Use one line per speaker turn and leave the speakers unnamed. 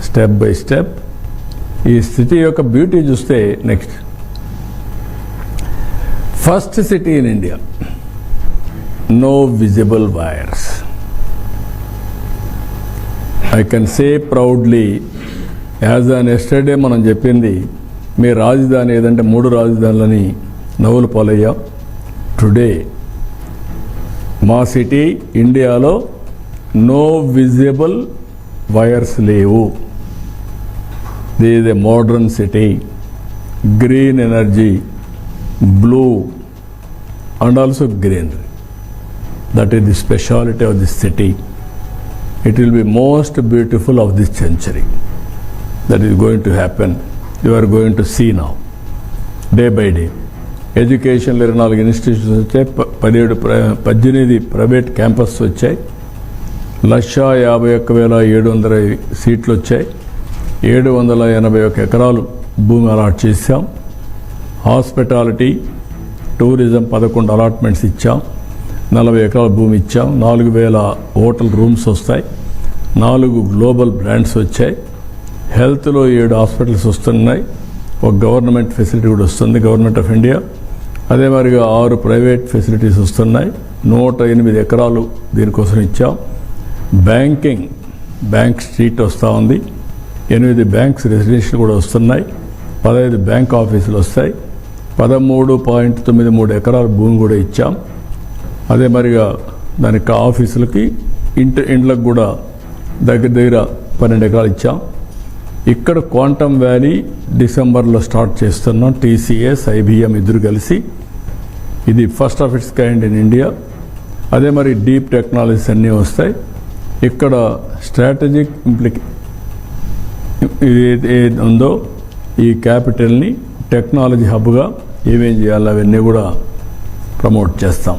Step by step. ఈ city యొక్క beauty చూస్తే next, first city in India, no visible wires. I can say proudly, as on yesterday మనం చెప్పింది మీ రాజధాని ఏదంటే 3 రాజధానులని నవ్వులు పాలయ్యాం. టుడే మా సిటీ ఇండియాలో నో విజిబుల్ వైర్స్ లేవు. This is a modern city, green energy, blue and also greenery. That is the speciality of this city. It will be most beautiful of this century. That is going to happen. You are going to see now, day by day. ఎడ్యుకేషన్లో 24 institutions వచ్చాయి, 18 private campus వచ్చాయి, 151,700 సీట్లు వచ్చాయి, 781 ఎకరాలు భూమి allot చేశాం. Hospitality, tourism 11 allotments ఇచ్చాం, 40 ఎకరాల భూమి ఇచ్చాం, 4,000 హోటల్ రూమ్స్ వస్తాయి, 4 గ్లోబల్ బ్రాండ్స్ వచ్చాయి. హెల్త్లో 7 హాస్పిటల్స్ వస్తున్నాయి, ఒక గవర్నమెంట్ ఫెసిలిటీ కూడా వస్తుంది, గవర్నమెంట్ ఆఫ్ ఇండియా. అదే మరిగా 6 ప్రైవేట్ ఫెసిలిటీస్ వస్తున్నాయి, 108 ఎకరాలు దీనికోసం ఇచ్చాం. బ్యాంక్ స్ట్రీట్ వస్తూ ఉంది, 8 బ్యాంక్స్ రెసిడెన్షియల్ కూడా వస్తున్నాయి, 15 బ్యాంక్ ఆఫీసులు వస్తాయి, 13.93 ఎకరాల భూమి కూడా ఇచ్చాం. అదే మరిగా దానికి ఆఫీసులకి ఇండ్లకు కూడా దగ్గర 12 ఎకరాలు ఇచ్చాం. ఇక్కడ క్వాంటమ్ వ్యాలీ డిసెంబర్లో స్టార్ట్ చేస్తున్నాం, TCS, IBM ఇద్దరు కలిసి. ఇది first of it's kind in India. అదే మరి డీప్ టెక్నాలజీస్ అన్నీ వస్తాయి. ఇక్కడ స్ట్రాటజిక్ ఏది ఉందో ఈ క్యాపిటల్ని టెక్నాలజీ హబ్గా ఏమేం చేయాలో అవన్నీ కూడా ప్రమోట్ చేస్తాం.